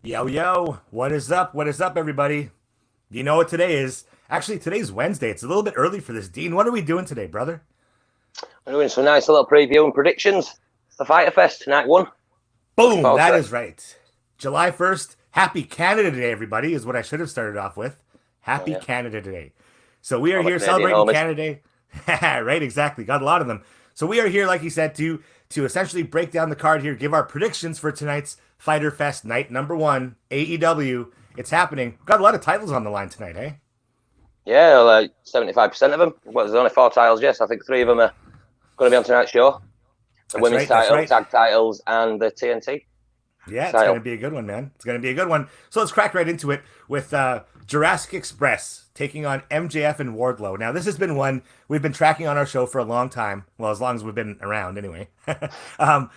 Yo, yo, what is up? What is up, everybody? You know what today is? Actually, today's Wednesday. It's a little bit early for this. Dean, what are we doing today, brother? We're doing some nice little preview and predictions for Fyter Fest night one. Boom, that is right. July 1st. Happy Canada Day, everybody, is what I should have started off with. Happy Canada Day. So we are here celebrating Canada Day. Right, exactly. Got a lot of them. So we are here, like you said, to essentially break down the card here, give our predictions for tonight's Fyter Fest night number 1, AEW. It's happening. Got a lot of titles on the line tonight, eh? Yeah, like 75% of them. Well, there's only 4 titles, yes. I think 3 of them are going to be on tonight's show. The women's title, tag titles, and the TNT. Yeah, it's going to be a good one, man. It's going to be a good one. So let's crack right into it with Jurassic Express taking on MJF and Wardlow. Now, this has been one we've been tracking on our show for a long time. Well, as long as we've been around, anyway. Now,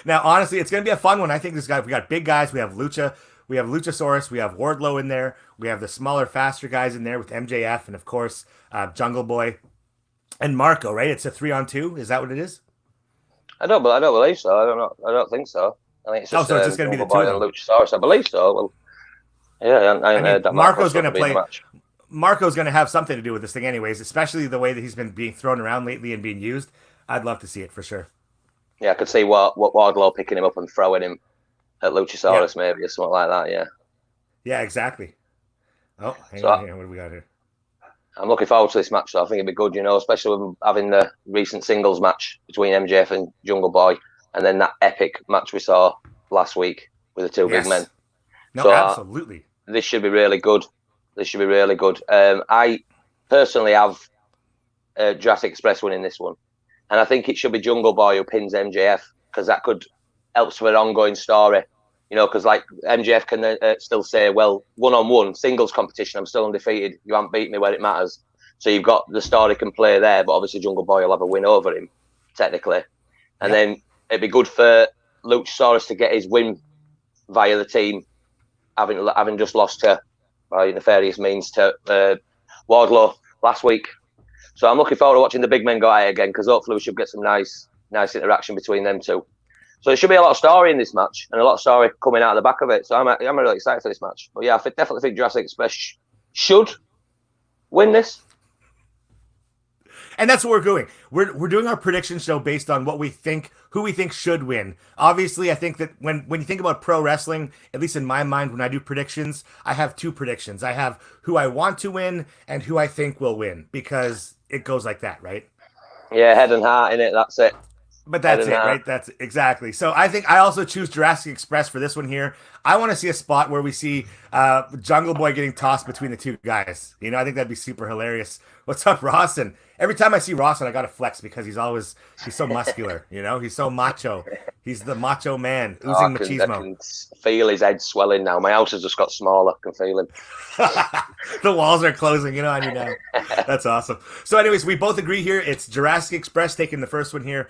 honestly, it's going to be a fun one. I think we got big guys. We have Luchasaurus. We have Wardlow in there. We have the smaller, faster guys in there with MJF and, of course, Jungle Boy and Marco. Right? It's a 3-on-2. Is that what it is? I don't believe so. I don't think so. I think it's just, so it's just going to be the two of them. Luchasaurus. I believe so. Well, yeah, I heard that. Marco's going to play. Marco's going to have something to do with this thing, anyways. Especially the way that he's been being thrown around lately and being used. I'd love to see it for sure. Yeah, I could see what Wardlow picking him up and throwing him at Luchasaurus, maybe, or something like that. Yeah. Yeah, exactly. Oh, hang on here. What do we got here? I'm looking forward to this match, so I think it'd be good, especially with having the recent singles match between MJF and Jungle Boy, and then that epic match we saw last week with the two big men. No, so, absolutely. This should be really good. I personally have Jurassic Express winning this one, and I think it should be Jungle Boy who pins MJF, because that could help for an ongoing story. Because like MJF can still say, well, one-on-one, singles competition, I'm still undefeated. You haven't beat me where it matters. So you've got the story can play there, but obviously Jungle Boy will have a win over him, technically. And then it'd be good for Luchasaurus to get his win via the team, having just lost to, by nefarious means, to Wardlow last week. So I'm looking forward to watching the big men go at it again, because hopefully we should get some nice interaction between them two. So there should be a lot of story in this match, and a lot of story coming out of the back of it. So I'm really excited for this match. But yeah, I definitely think Jurassic Express should win this. And that's what we're doing. We're doing our prediction show based on who we think should win. Obviously, I think that when you think about pro wrestling, at least in my mind, when I do predictions, I have 2 predictions. I have who I want to win and who I think will win, because it goes like that, right? Yeah, head and heart in it. That's it. But that's it, right? That's exactly. So I think I also choose Jurassic Express for this one here. I want to see a spot where we see Jungle Boy getting tossed between the 2 guys. I think that'd be super hilarious. What's up, Rawson? Every time I see Rawson, I got to flex, because he's so muscular. He's so macho. He's the macho man, oozing machismo. I can feel his head swelling now. My house has just got smaller. I can feel him. The walls are closing, on you now. That's awesome. So anyways, we both agree here. It's Jurassic Express taking the first one here.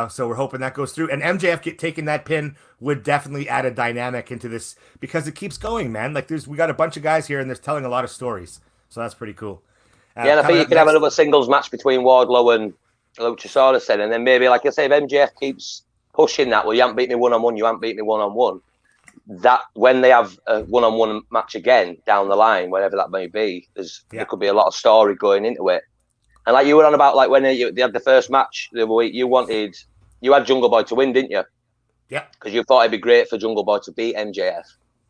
So we're hoping that goes through. And MJF taking that pin would definitely add a dynamic into this, because it keeps going, man. Like we got a bunch of guys here, and they're telling a lot of stories. So that's pretty cool. And I think you could have another singles match between Wardlow and Luchasaurus then, and then maybe, like I say, if MJF keeps pushing that, well, you haven't beat me one-on-one, you haven't beat me one-on-one, that when they have a one-on-one match again down the line, wherever that may be, there could be a lot of story going into it. And like you were on about, like when they had the first match the other week, you had Jungle Boy to win, didn't you? Yeah. Because you thought it'd be great for Jungle Boy to beat MJF.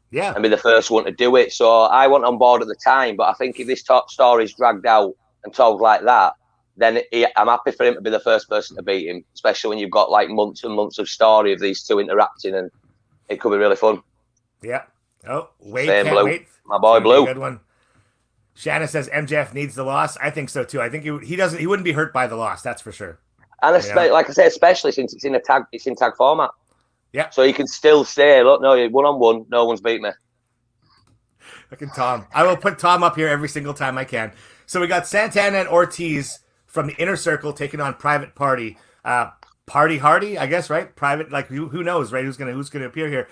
Yeah. And be the first one to do it. So I wasn't on board at the time, but I think if this story is dragged out and told like that, then I'm happy for him to be the first person to beat him, especially when you've got like months and months of story of these two interacting, and it could be really fun. Yeah. Oh, wait, Blue. Wait. My boy Blue. Good one. Shanna says MJF needs the loss. I think so too. I think he wouldn't be hurt by the loss, that's for sure. And like I say, especially since it's in tag format. Yeah. So you can still say, look, no, one-on-one, no one's beat me. Fucking Tom. I will put Tom up here every single time I can. So we got Santana and Ortiz from the Inner Circle taking on Private Party. Party Hardy, I guess, right? Private, like who knows, right? Who's gonna appear here?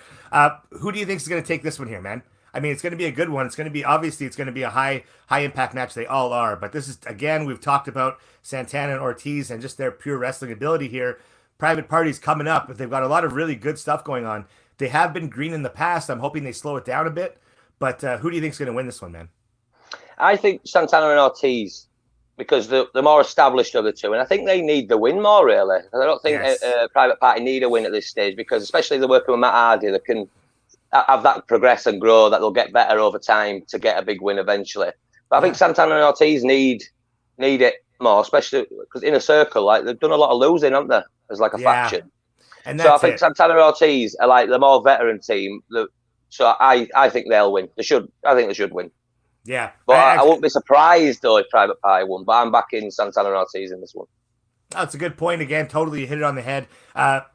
Who do you think is gonna take this one here, man? I mean, it's gonna be a good one. It's gonna be a high impact match. They all are, but this is, again, we've talked about Santana and Ortiz and just their pure wrestling ability here. Private Party's coming up, but they've got a lot of really good stuff going on. They have been green in the past. I'm hoping they slow it down a bit. But who do you think is going to win this one, man? I think Santana and Ortiz, because they're more established of the two, and I think they need the win more, really. I don't think Private Party need a win at this stage, because especially if they're working with Matt Hardy, they can have that progress and grow, that they'll get better over time to get a big win eventually. But I think Santana and Ortiz need it more, especially because Inner Circle, like, they've done a lot of losing, haven't they, as like a faction. And so I think Santana and Ortiz are like the more veteran team. So I think they'll win. I think they should win. Yeah. But I wouldn't be surprised, though, if Private Party won. But I'm backing Santana and Ortiz in this one. That's a good point. Again, totally hit it on the head.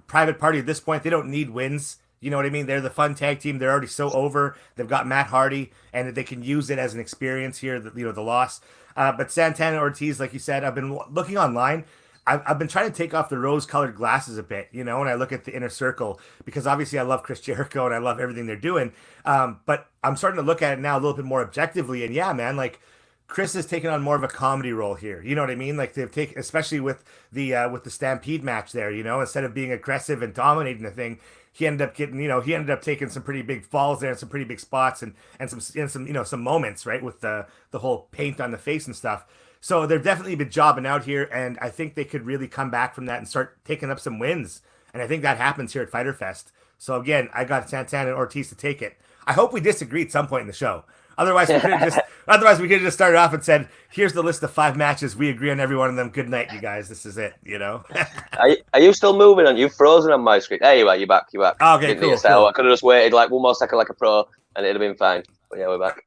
Private Party at this point, they don't need wins. You know what I mean? They're the fun tag team. They're already so over. They've got Matt Hardy, and they can use it as an experience here, the loss. But Santana and Ortiz, like you said, I've been looking online. I've been trying to take off the rose-colored glasses a bit, when I look at the Inner Circle, because obviously I love Chris Jericho and I love everything they're doing. But I'm starting to look at it now a little bit more objectively. And yeah, man, like, Chris has taken on more of a comedy role here. You know what I mean? Like, they've taken, especially with the Stampede match there, instead of being aggressive and dominating the thing, he ended up taking some pretty big falls there and some pretty big spots and some moments, right, with the whole paint on the face and stuff. So they've definitely been jobbing out here, and I think they could really come back from that and start taking up some wins. And I think that happens here at Fyter Fest. So again, I got Santana and Ortiz to take it. I hope we disagree at some point in the show. Otherwise, we could have just started off and said, "Here's the list of 5 matches. We agree on every one of them. Good night, you guys. This is it." Are you still moving on? You've frozen on my screen. There you are. You're back. Okay, cool. I could have just waited like one more second, like a pro, and it'd have been fine. But yeah, we're back.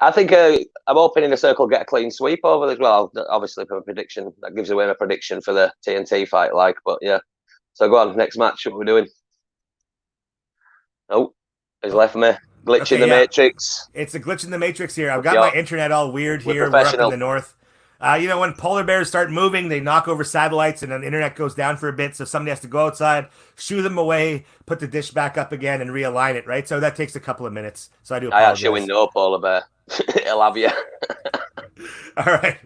I think I'm hoping Inner Circle get a clean sweep over as well. Obviously, for a prediction, that gives away my prediction for the TNT fight. But yeah. So go on, next match. What are we doing? Oh, he's left me. Glitch in the Matrix. It's a glitch in the Matrix here. I've got my internet all weird here. We're up in the north. When polar bears start moving, they knock over satellites and then the internet goes down for a bit. So somebody has to go outside, shoo them away, put the dish back up again, and realign it, right? So that takes a couple of minutes. So I do apologize. I actually know polar bear. He'll have you. All right.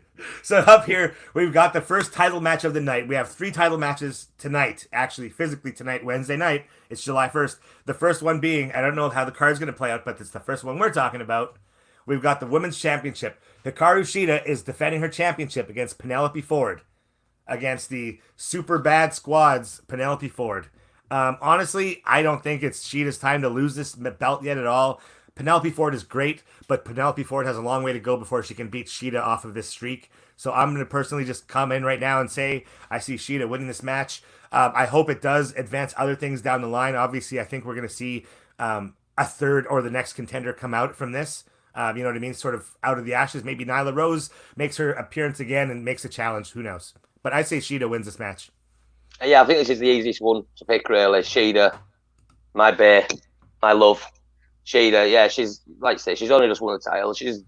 So up here, we've got the first title match of the night. We have 3 title matches tonight, actually, physically tonight, Wednesday night. It's July 1st. The first one being, I don't know how the card's going to play out, but it's the first one we're talking about. We've got the Women's Championship. Hikaru Shida is defending her championship against Penelope Ford, against the Super Bad Squad's Penelope Ford. Honestly, I don't think it's Shida's time to lose this belt yet at all. Penelope Ford is great, but Penelope Ford has a long way to go before she can beat Shida off of this streak. So I'm going to personally just come in right now and say I see Shida winning this match. I hope it does advance other things down the line. Obviously, I think we're going to see a third or the next contender come out from this. You know what I mean? Sort of out of the ashes. Maybe Nyla Rose makes her appearance again and makes a challenge. Who knows? But I say Shida wins this match. Yeah, I think this is the easiest one to pick, really. Shida, my bae, my love. Shida, yeah, she's, like you say, she's only just won the title. She's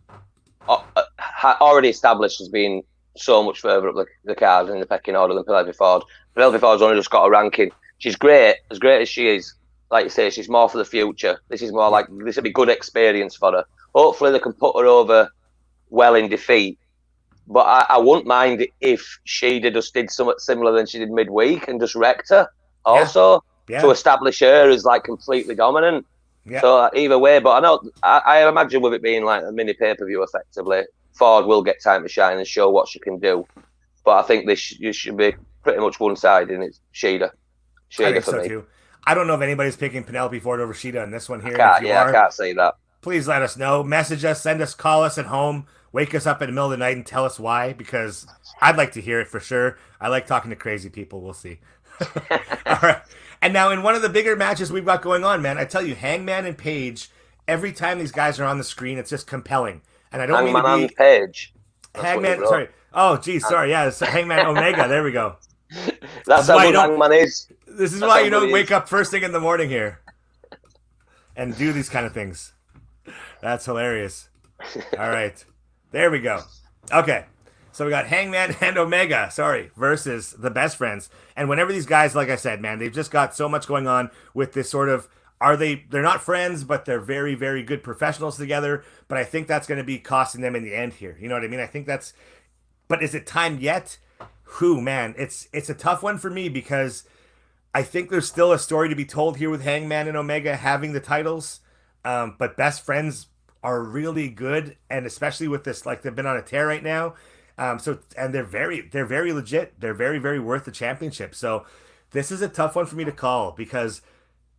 already established as being so much further up the card in the pecking order than Penelope Ford. Penelope Ford's only just got a ranking. She's great as she is. Like you say, she's more for the future. This is more like, this will be good experience for her. Hopefully they can put her over well in defeat. But I wouldn't mind if Shida just did something similar than she did midweek and just wrecked her also to establish her as like completely dominant. Yeah. So either way, but I imagine with it being like a mini pay-per-view effectively, Ford will get time to shine and show what she can do. But I think this should be pretty much one-sided, and it's Shida. I think so too. I don't know if anybody's picking Penelope Ford over Shida in this one here. I can't say that. Please let us know. Message us, send us, call us at home, wake us up in the middle of the night and tell us why, because I'd like to hear it for sure. I like talking to crazy people. We'll see. All right. And now in one of the bigger matches we've got going on, man, I tell you, Hangman and Page, every time these guys are on the screen, it's just compelling. And I don't Hangman mean to be... and Page. Hangman, sorry. Oh, geez, sorry. Yeah, it's Hangman Omega. There we go. That's how good Hangman is. This is why you don't wake up first thing in the morning here and do these kind of things. That's hilarious. All right. There we go. Okay. So we got Hangman and Omega, versus the Best Friends. And whenever these guys, like I said, man, they've just got so much going on with this sort of, they're not friends, but they're very, very good professionals together. But I think that's going to be costing them in the end here. You know what I mean? I think but is it time yet? Man, it's a tough one for me because I think there's still a story to be told here with Hangman and Omega having the titles, but best friends are really good, and especially with this, like they've been on a tear right now. And they're very legit. They're very, very worth the championship. So this is a tough one for me to call because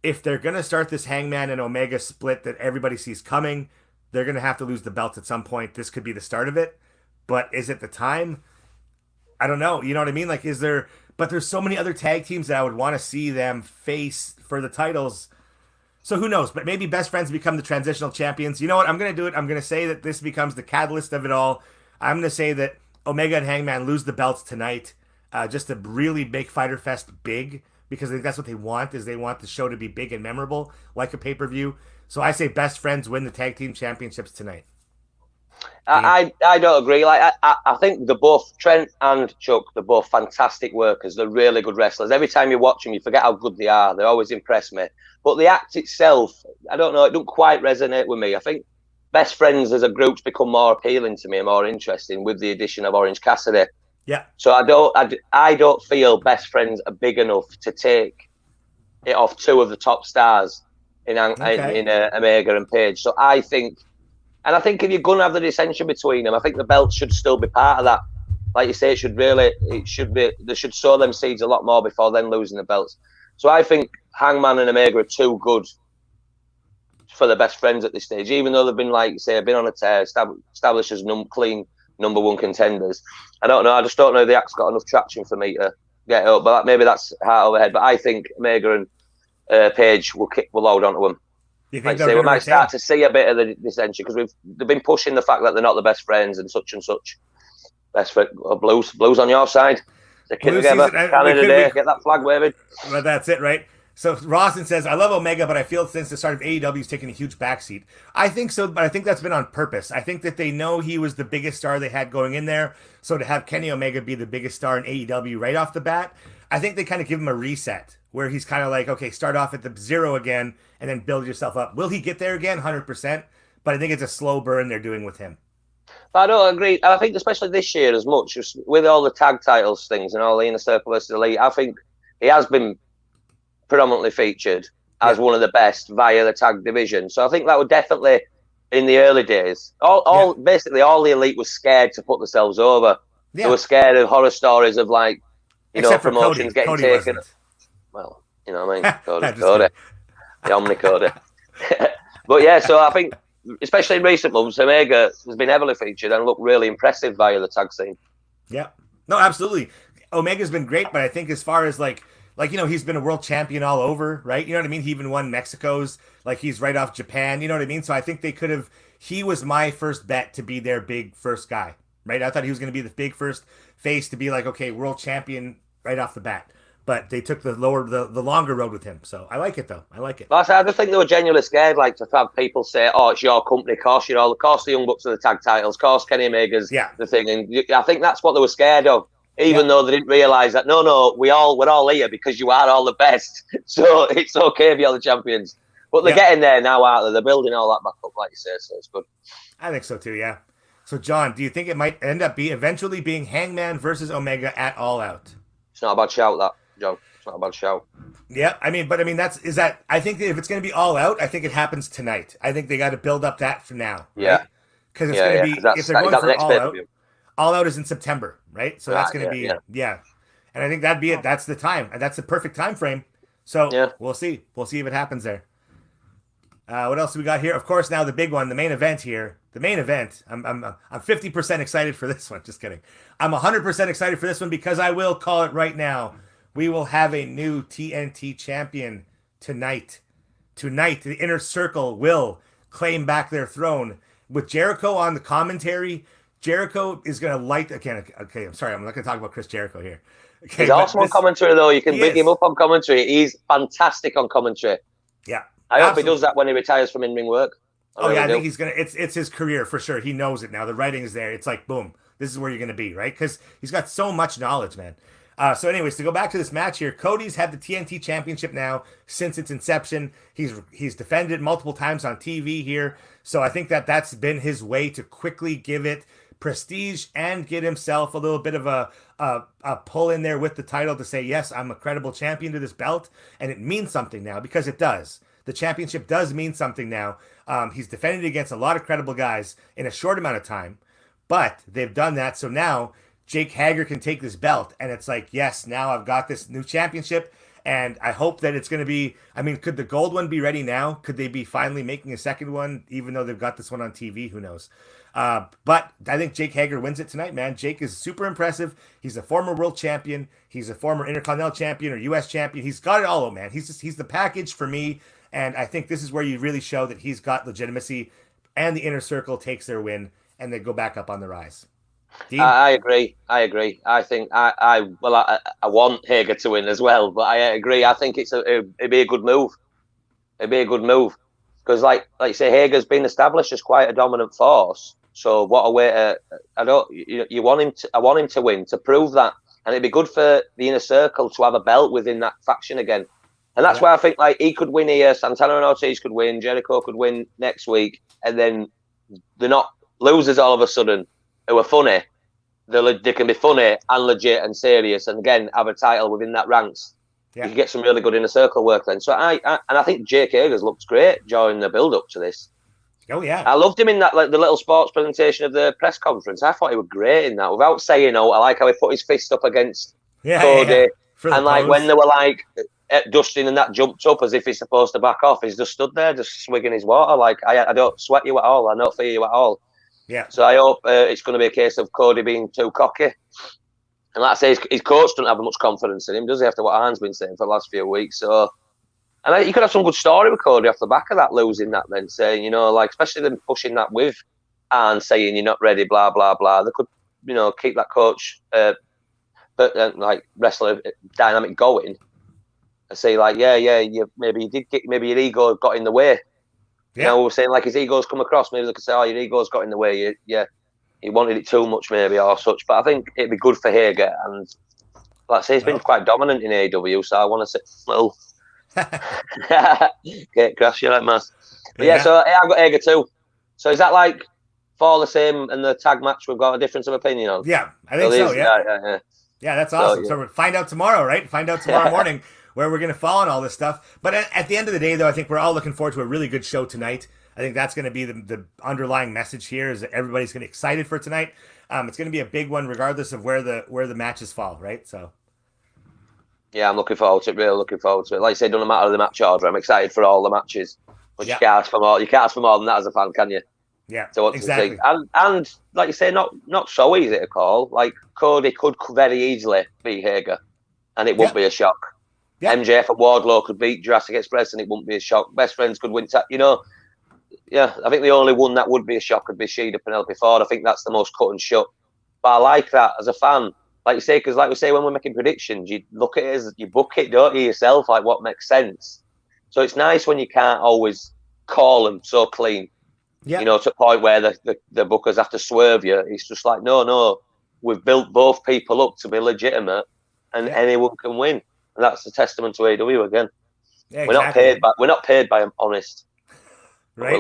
if they're gonna start this Hangman and Omega split that everybody sees coming, they're gonna have to lose the belts at some point. This could be the start of it, but is it the time? I don't know. You know what I mean? Like, is there? But there's so many other tag teams that I would want to see them face for the titles. So who knows? But maybe best friends become the transitional champions. You know what? I'm gonna do it. I'm gonna say that this becomes the catalyst of it all. I'm gonna say that Omega and Hangman lose the belts tonight, just to really make Fyter Fest big because I think that's what they want. Is they want the show to be big and memorable, like a pay-per-view. So I say best friends win the tag team championships tonight. I don't agree. Like I think they're both Trent and Chuck. They're both fantastic workers. They're really good wrestlers. Every time you watch them, you forget how good they are. They always impress me. But the act itself, I don't know. It don't quite resonate with me. I think best friends as a group's become more appealing to me and more interesting with the addition of Orange Cassidy. Yeah. So I don't feel best friends are big enough to take it off two of the top stars in Omega and Page. So I think if you're going to have the dissension between them, I think the belts should still be part of that. Like you say, they should sow them seeds a lot more before then losing the belts. So I think Hangman and Omega are too good for the best friends at this stage, even though they've been, like you say, been on a tear, established as clean number one contenders. I don't know. I just don't know if the act's got enough traction for me to get up. But maybe that's heart over head. But I think Omega and Page will hold on to them. You think we might start to see a bit of the dissension because they've been pushing the fact that they're not the best friends and such. Best friend, blues on your side. The kid together, Canada Day, get that flag waving. Well, that's it, right? So Rawson says, I love Omega, but I feel since the start of AEW, he's taken a huge backseat. I think so, but I think that's been on purpose. I think that they know he was the biggest star they had going in there. So to have Kenny Omega be the biggest star in AEW right off the bat, I think they kind of give him a reset where he's kind of like, okay, start off at the zero again and then build yourself up. Will he get there again? 100%. But I think it's a slow burn they're doing with him. I don't agree. I think especially this year as much, just with all the tag titles things and all the Inner Circle versus Elite, I think he has been predominantly featured as one of the best via the tag division. So I think that would definitely, in the early days, basically all the Elite was scared to put themselves over. Yeah. They were scared of horror stories of like, promotions getting Cody taken. Wasn't. Well, you know what I mean? Cody. The Omni Cody. But yeah, so I think, especially in recent months, Omega has been heavily featured and looked really impressive via the tag scene. Yeah. No, absolutely. Omega's been great, but I think as far as like he's been a world champion all over, right? You know what I mean? He even won Mexico's, like he's right off Japan, you know what I mean? So I think he was my first bet to be their big first guy, right? I thought he was going to be the big first face to be like, okay, world champion right off the bat. But they took the longer road with him. So I like it, though. I like it. I just think they were genuinely scared, like, to have people say, oh, it's your company, course the Young Bucks are the tag titles, course Kenny Omega's the thing. And I think that's what they were scared of, even though they didn't realise that, no, we're all here because you are all the best. So it's okay if you're the champions. But they're getting there now, aren't they? They're building all that back up, like you say, so it's good. I think so, too, yeah. So, John, do you think it might end up eventually being Hangman versus Omega at All Out? It's not a bad shout, that. John, it's not a bad shout. Yeah, I think I think if it's going to be All Out, I think it happens tonight. I think they got to build up that for now. Right? Yeah. Because it's going to be, if they're going for All Out is in September, right? So that's going to be, And I think that'd be it. That's the time. And that's the perfect time frame. So we'll see. We'll see if it happens there. What else do we got here? Of course, now the big one, the main event here. The main event. I'm 50% excited for this one. Just kidding. I'm 100% excited for this one because I will call it right now. We will have a new TNT champion tonight. Tonight, the Inner Circle will claim back their throne. With Jericho on the commentary, Jericho is going to light... Okay, I'm sorry. I'm not going to talk about Chris Jericho here. Okay, he's awesome on commentary, though. You can big him up on commentary. He's fantastic on commentary. Yeah. I hope he does that when he retires from in-ring work. I think he's going to... It's his career, for sure. He knows it now. The writing is there. It's like, boom. This is where you're going to be, right? Because he's got so much knowledge, man. So anyways, to go back to this match here, Cody's had the TNT Championship now since its inception. He's defended it multiple times on TV here. So I think that's been his way to quickly give it prestige and get himself a little bit of a pull in there with the title to say, yes, I'm a credible champion to this belt, and it means something now, because it does. The championship does mean something now. He's defended against a lot of credible guys in a short amount of time, but they've done that, so now Jake Hager can take this belt, and it's like, yes, now I've got this new championship, and I hope that it's going to be, I mean, could the gold one be ready now? Could they be finally making a second one, even though they've got this one on TV? Who knows? But I think Jake Hager wins it tonight, man. Jake is super impressive. He's a former world champion. He's a former Intercontinental champion or U.S. champion. He's got it all, man. He's the package for me, and I think this is where you really show that he's got legitimacy, and the Inner Circle takes their win, and they go back up on the rise. Dean? I agree. I think I want Hager to win as well, but I agree. I think it'd be a good move. It'd be a good move because, like you say, Hager's been established as quite a dominant force. So what a way to I want him to win, to prove that, and it'd be good for the Inner Circle to have a belt within that faction again. And that's why I think like he could win here, Santana and Ortiz could win, Jericho could win next week, and then they're not losers all of a sudden who are funny. They can be funny and legit and serious, and again have a title within that ranks. You can get some really good Inner Circle work then. So I think Jake Hager's looked great during the build up to this. Oh yeah, I loved him in that, like the little sports presentation of the press conference. I thought he was great in that. Without saying, I like how he put his fist up against Cody, and like when they were like Dustin and that jumped up as if he's supposed to back off. He's just stood there, just swigging his water. Like I don't sweat you at all. I don't fear you at all. Yeah. So I hope it's going to be a case of Cody being too cocky. And like I say, his coach doesn't have much confidence in him, does he, after what Arn's been saying for the last few weeks? So, and you could have some good story with Cody off the back of that, losing that then, saying, like, especially them pushing that with Arn saying you're not ready, blah, blah, blah. They could, keep that coach, like, wrestler dynamic going and say, like, maybe your ego got in the way. Yeah. We're saying like his ego's come across. Maybe they could say, "Oh, your ego's got in the way. He wanted it too much, maybe, or such." But I think it'd be good for Hager, and like I say, he's been quite dominant in AEW. So I want to say, well, get crash you like man. But so I've got Hager too. So is that like for the same and the tag match? We've got a difference of opinion on. Yeah, I think so. Yeah, that's awesome. So we'll find out tomorrow, right? Find out tomorrow morning where we're going to fall on all this stuff. But at the end of the day, though, I think we're all looking forward to a really good show tonight. I think that's going to be the underlying message here, is that everybody's going to be excited for tonight. It's going to be a big one regardless of where the matches fall, right? So, yeah, I'm looking forward to it. Really looking forward to it. Like I said, doesn't matter the match order. I'm excited for all the matches. But you can't ask for more. You can't ask for more than that as a fan, can you? Yeah, so exactly. And like you say, not so easy to call. Like Cody could very easily beat Hager, and it wouldn't be a shock. Yeah. MJF and Wardlow could beat Jurassic Express, and it wouldn't be a shock. Best friends could win. Yeah, I think the only one that would be a shock would be Sita, Penelope Ford. I think that's the most cut and shut. But I like that as a fan, like you say, because like we say when we're making predictions, you look at it as you book it, don't you yourself? Like what makes sense. So it's nice when you can't always call them so clean. Yeah. To the point where the bookers have to swerve you. It's just like no, we've built both people up to be legitimate, and anyone can win. And that's a testament to AEW again. Yeah, exactly. We're not paid by honest. Right?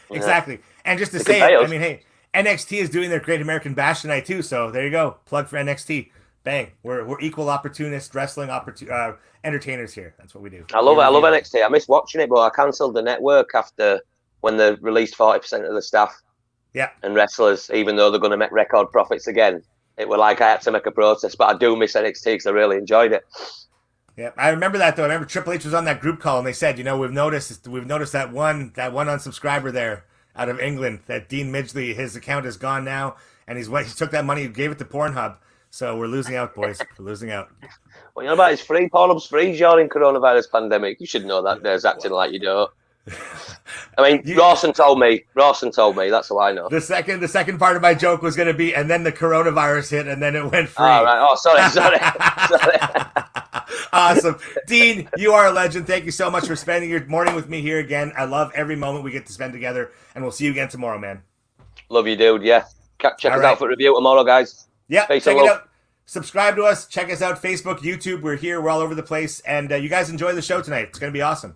Exactly. And just to say it, I mean, hey, NXT is doing their Great American Bash tonight too. So there you go. Plug for NXT. Bang. We're equal opportunist wrestling entertainers here. That's what we do. I love NXT. I missed watching it, but I cancelled the network after when they released 40% of the staff. Yeah. And wrestlers, even though they're going to make record profits again. It was like I had to make a protest, but I do miss NXT because I really enjoyed it. Yeah, I remember that though. I remember Triple H was on that group call and they said, we've noticed that one unsubscriber there out of England, that Dean Midgley, his account is gone now, and he took that money and gave it to Pornhub. So we're losing out, boys. We're losing out. Well, you know about it's free. Pornhub's free during coronavirus pandemic. You should know that. There's acting like you don't. I mean, Rawson told me. That's all I know. The second part of my joke was going to be, and then the coronavirus hit, and then it went free. Oh, right. Oh, sorry. Awesome. Dean, you are a legend. Thank you so much for spending your morning with me here again. I love every moment we get to spend together, and we'll see you again tomorrow, man. Love you, dude. Yeah. Check us out for review tomorrow, guys. Yeah, check it out. Subscribe to us. Check us out. Facebook, YouTube. We're here. We're all over the place. And you guys enjoy the show tonight. It's going to be awesome.